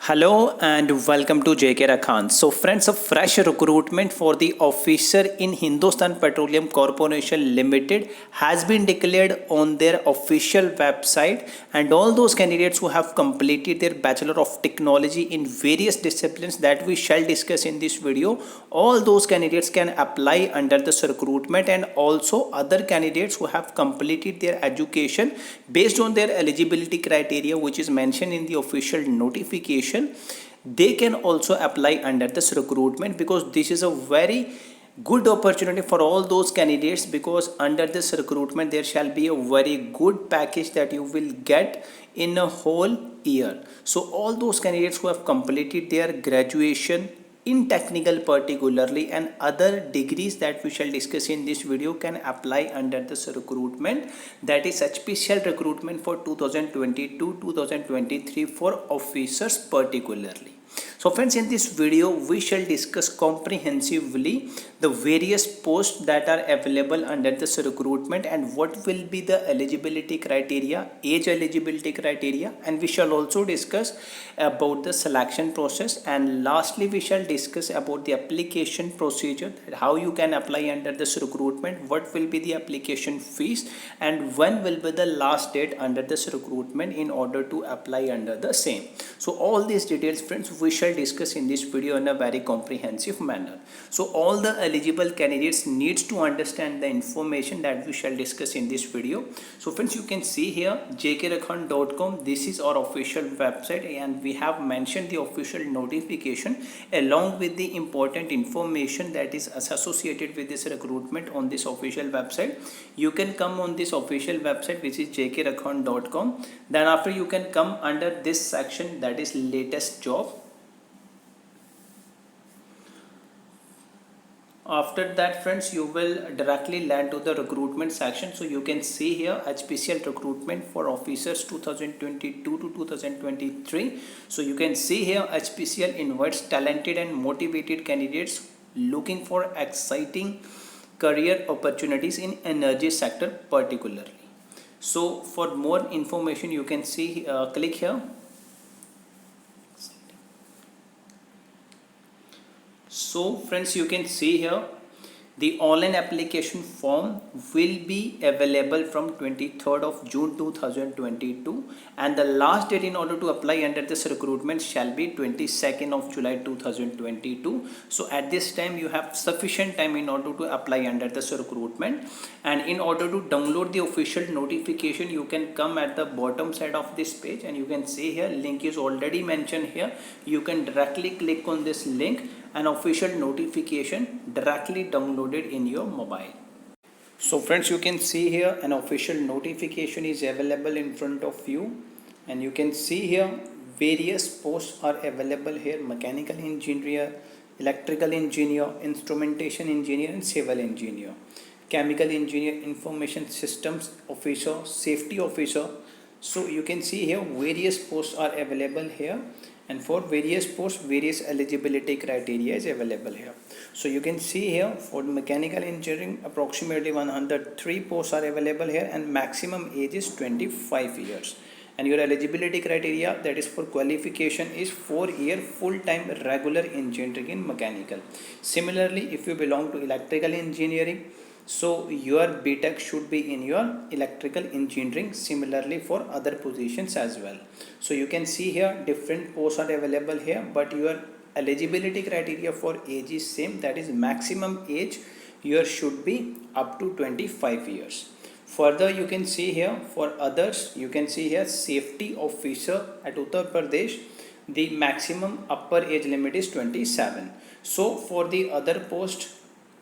Hello and welcome to JK Rakhan. So friends, a fresh recruitment for the officer in Hindustan Petroleum Corporation Limited has been declared on their official website, and all those candidates who have completed their Bachelor of Technology in various disciplines that we shall discuss in this video, all those candidates can apply under this recruitment, and also other candidates who have completed their education based on their eligibility criteria which is mentioned in the official notification, they can also apply under this recruitment, because this is a very good opportunity for all those candidates, because under this recruitment there shall be a very good package that you will get in a whole year. So all those candidates who have completed their graduation in technical particularly and other degrees that we shall discuss in this video can apply under this recruitment, that is HPCL recruitment for 2022-2023 for officers particularly. So friends, in this video we shall discuss comprehensively the various posts that are available under this recruitment and what will be the eligibility criteria, age eligibility criteria, and we shall also discuss about the selection process, and lastly we shall discuss about the application procedure, how you can apply under this recruitment, what will be the application fees, and when will be the last date under this recruitment in order to apply under the same. So all these details friends we shall discuss in this video in a very comprehensive manner. So all the eligible candidates needs to understand the information that we shall discuss in this video. So friends, you can see here jkrakhan.com, this is our official website, and we have mentioned the official notification along with the important information that is associated with this recruitment on this official website. You can come on this official website which is jkrakhan.com. then after you can come under this section, that is latest job. After that friends, you will directly land to the recruitment section. So you can see here HPCL recruitment for officers 2022 to 2023. So you can see here HPCL invites talented and motivated candidates looking for exciting career opportunities in energy sector particularly. So for more information you can see click here. So friends, you can see here the online application form will be available from 23rd of June 2022, and the last date in order to apply under this recruitment shall be 22nd of July 2022. So at this time you have sufficient time in order to apply under this recruitment, and in order to download the official notification you can come at the bottom side of this page, and you can see here link is already mentioned here. You can directly click on this link, an official notification directly downloaded in your mobile. So friends, you can see here an official notification is available in front of you, and you can see here various posts are available here: mechanical engineer, electrical engineer, instrumentation engineer, and civil engineer, chemical engineer, information systems officer, safety officer. So you can see here various posts are available here, and for various posts various eligibility criteria is available here. So you can see here for mechanical engineering approximately 103 posts are available here, and maximum age is 25 years, and your eligibility criteria, that is for qualification, is 4-year full-time regular engineering in mechanical. Similarly, if you belong to electrical engineering, so your BTech should be in your electrical engineering, similarly for other positions as well. So you can see here different posts are available here, but your eligibility criteria for age is same, that is maximum age your should be up to 25 years. Further, you can see here for others, you can see here safety officer at Uttar Pradesh, the maximum upper age limit is 27. So for the other post,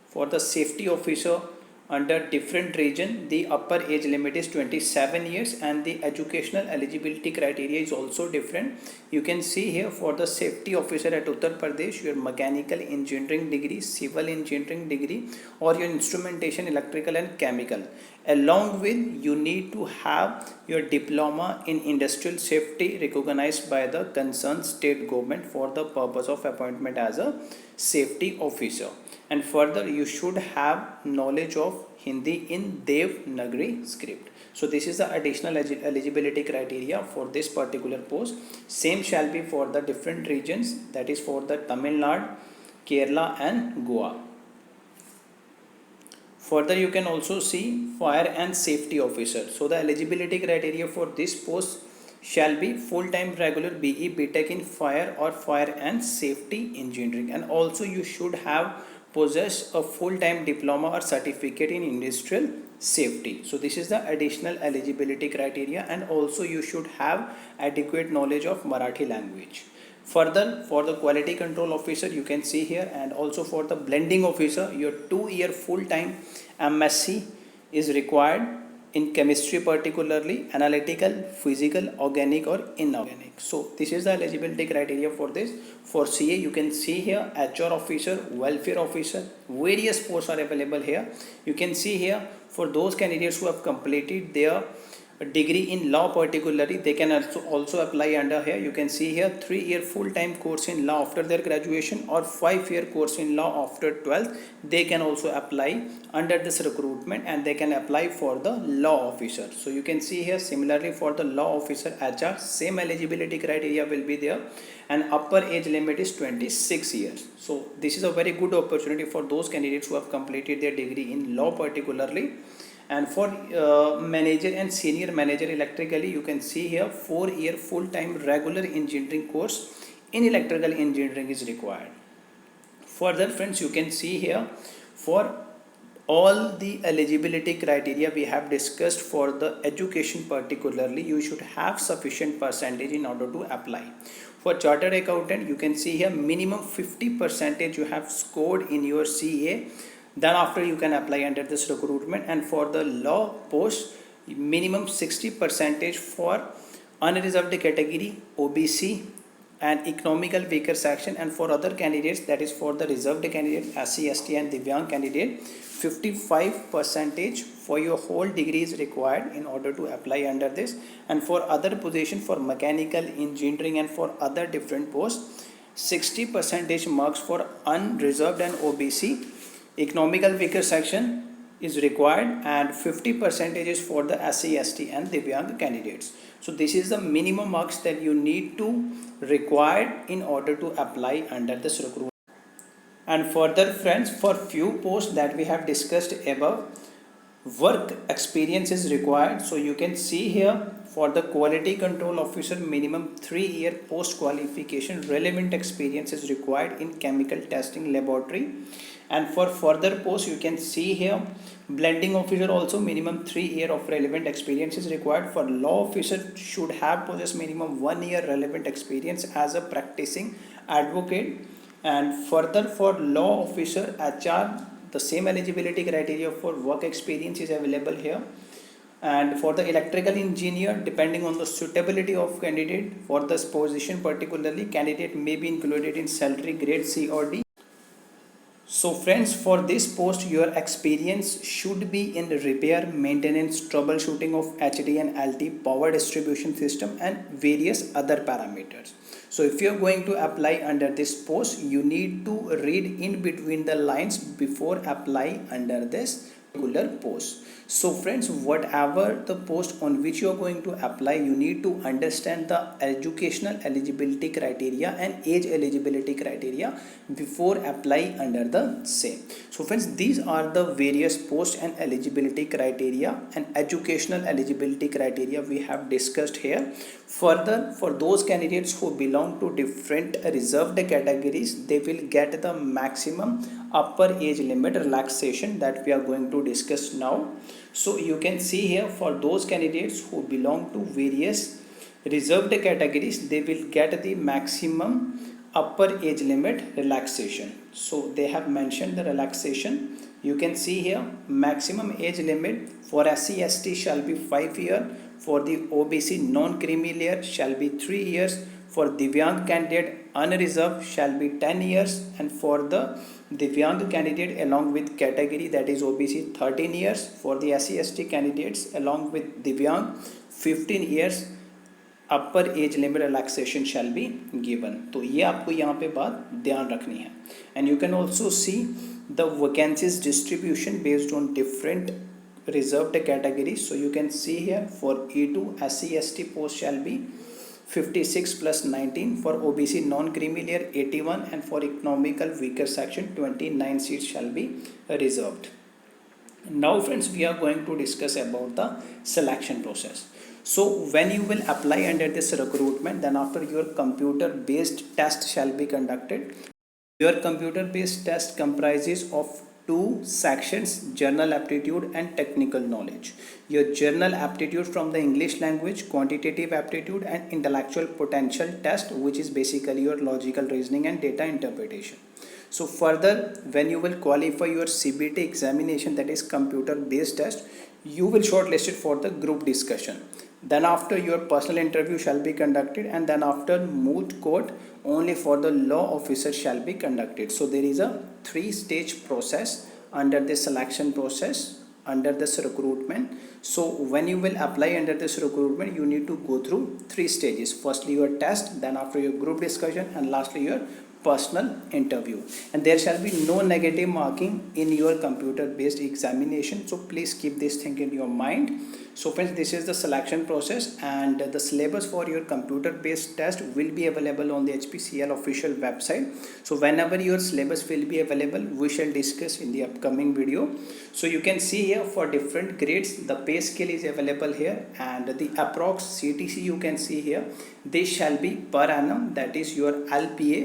for the safety officer under different region, the upper age limit is 27 years, and the educational eligibility criteria is also different. You can see here for the safety officer at Uttar Pradesh, your mechanical engineering degree, civil engineering degree, or your instrumentation, electrical and chemical. Along with, you need to have your diploma in industrial safety recognized by the concerned state government for the purpose of appointment as a safety officer. And further, you should have knowledge of Hindi in Devanagari script. So this is the additional eligibility criteria for this particular post. Same shall be for the different regions, that is for the Tamil Nadu, Kerala and Goa. Further, you can also see fire and safety officer. So the eligibility criteria for this post shall be full-time regular BE BTech in fire or fire and safety engineering, and also you should have possessed a full-time diploma or certificate in industrial safety. So this is the additional eligibility criteria, and also you should have adequate knowledge of Marathi language. Further, for the quality control officer, you can see here, and also for the blending officer, your 2-year full-time MSc is required in chemistry, particularly analytical, physical, organic or inorganic. So this is the eligibility criteria for this. For CA, you can see here HR officer, welfare officer, various posts are available here. You can see here for those candidates who have completed their degree in law, particularly they can also apply under here. You can see here 3-year full-time course in law after their graduation, or 5-year course in law after 12th. They can also apply under this recruitment, and they can apply for the law officer. So you can see here similarly for the law officer HR, same eligibility criteria will be there, and upper age limit is 26 years. So this is a very good opportunity for those candidates who have completed their degree in law particularly. And for manager and senior manager electrically, you can see here 4-year full-time regular engineering course in electrical engineering is required. Further, friends, you can see here for all the eligibility criteria we have discussed. For the education particularly, you should have sufficient percentage in order to apply. For chartered accountant, you can see here minimum 50% you have scored in your CA. Then after you can apply under this recruitment. And for the law post, minimum 60% for unreserved category, OBC and economical weaker section. And for other candidates, that is for the reserved candidate, SC, ST and Divyang candidate, 55% for your whole degree is required in order to apply under this. And for other position, for mechanical engineering and for other different posts, 60% marks for unreserved and OBC. Economical weaker section is required, and 50% is for the SC, ST and Divyang candidates. So this is the minimum marks that you need to require in order to apply under this recruitment. And further, friends, for few posts that we have discussed above, work experience is required. So you can see here for the quality control officer, minimum 3-year post qualification relevant experience is required in chemical testing laboratory. And for further posts, you can see here blending officer also minimum 3-year of relevant experience is required. For law officer, should have possessed minimum 1-year relevant experience as a practicing advocate. And further, for law officer HR, the same eligibility criteria for work experience is available here. And for the electrical engineer, depending on the suitability of candidate for this position particularly, candidate may be included in salary grade C or D. So friends, for this post, your experience should be in repair, maintenance, troubleshooting of HD and LT power distribution system and various other parameters. So if you are going to apply under this post, you need to read in between the lines before apply under this particular post. So friends, whatever the post on which you are going to apply, you need to understand the educational eligibility criteria and age eligibility criteria before apply under the same. So friends, these are the various post and eligibility criteria and educational eligibility criteria we have discussed here. Further, for those candidates who belong to different reserved categories, they will get the maximum upper age limit relaxation that we are going to discuss now. So you can see here for those candidates who belong to various reserved categories, they will get the maximum upper age limit relaxation. So they have mentioned the relaxation. You can see here maximum age limit for SC ST shall be 5 years. For the OBC non-creamy layer shall be 3 years. For Divyang candidate, unreserved shall be 10 years, and for the Divyang candidate along with category, that is OBC, 13 years. For the SC/ST candidates along with Divyang, 15 years upper age limit relaxation shall be given. तो ये आपको यहाँ पे बात ध्यान रखनी है। And you can also see the vacancies distribution based on different reserved categories. So you can see here for E2 SC/ST post shall be 56 plus 19, for OBC non-creamy layer 81, and for economical weaker section 29 seats shall be reserved. Now friends, we are going to discuss about the selection process. So when you will apply under this recruitment, then after your computer based test shall be conducted. Your computer based test comprises of two sections: general aptitude and technical knowledge. Your general aptitude from the English language, quantitative aptitude, and intellectual potential test, which is basically your logical reasoning and data interpretation. So further, when you will qualify your CBT examination, that is computer based test, you will shortlist it for the group discussion. Then after, your personal interview shall be conducted, and then after, moot court only for the law officer shall be conducted. So there is a 3-stage process under this selection process, under this recruitment. So when you will apply under this recruitment, you need to go through 3 stages. Firstly your test, then after your group discussion, and lastly your personal interview. And there shall be no negative marking in your computer based examination. So please keep this thing in your mind. So friends, this is the selection process, and the syllabus for your computer based test will be available on the HPCL official website. So whenever your syllabus will be available, we shall discuss in the upcoming video. So you can see here for different grades, the pay scale is available here, and the approx CTC you can see here. This shall be per annum, that is your LPA.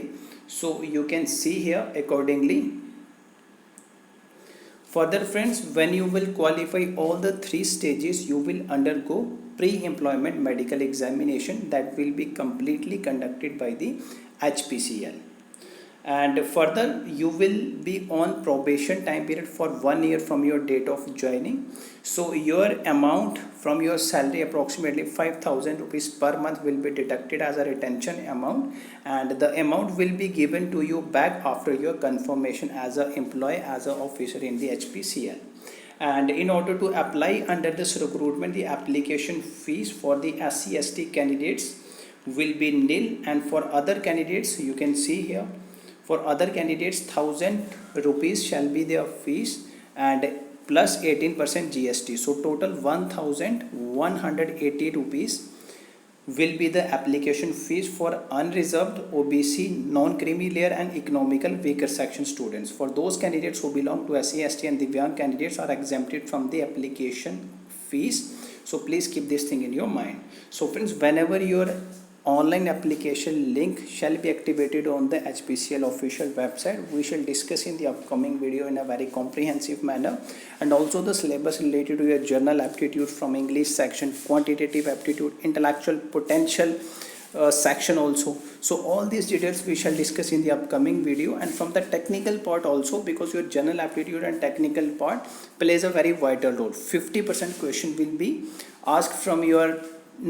So you can see here accordingly. Further friends, when you will qualify all the 3 stages, you will undergo pre-employment medical examination that will be completely conducted by the HPCL. And further, you will be on probation time period for 1 year from your date of joining. So your amount from your salary, approximately 5,000 rupees per month, will be deducted as a retention amount, and the amount will be given to you back after your confirmation as an employee, as an officer in the HPCL. And in order to apply under this recruitment, the application fees for the SC/ST candidates will be nil, and for other candidates, you can see here, for other candidates 1,000 rupees shall be their fees, and plus 18% GST. So total 1,180 rupees will be the application fees for unreserved, OBC, non-creamy layer, and economical weaker section students. For those candidates who belong to SC/ST and Divyang candidates are exempted from the application fees. So please keep this thing in your mind. So friends, whenever your online application link shall be activated on the HPCL official website, we shall discuss in the upcoming video in a very comprehensive manner, and also the syllabus related to your general aptitude from English section, quantitative aptitude, intellectual potential section also. So all these details we shall discuss in the upcoming video. And from the technical part also, because your general aptitude and technical part plays a very vital role. 50% question will be asked from your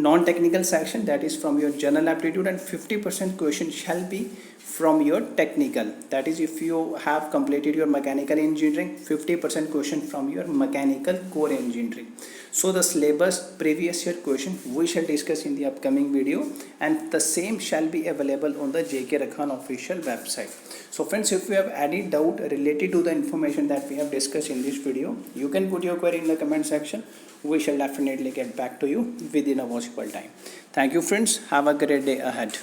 non-technical section, that is from your general aptitude, and 50% question shall be from your technical, that is if you have completed your mechanical engineering, 50% question from your mechanical core engineering. So the syllabus, previous year question, we shall discuss in the upcoming video, and the same shall be available on the JK Rakhan official website. So friends, if you have any doubt related to the information that we have discussed in this video, you can put your query in the comment section. We shall definitely get back to you within a possible time. Thank you friends. Have a great day ahead.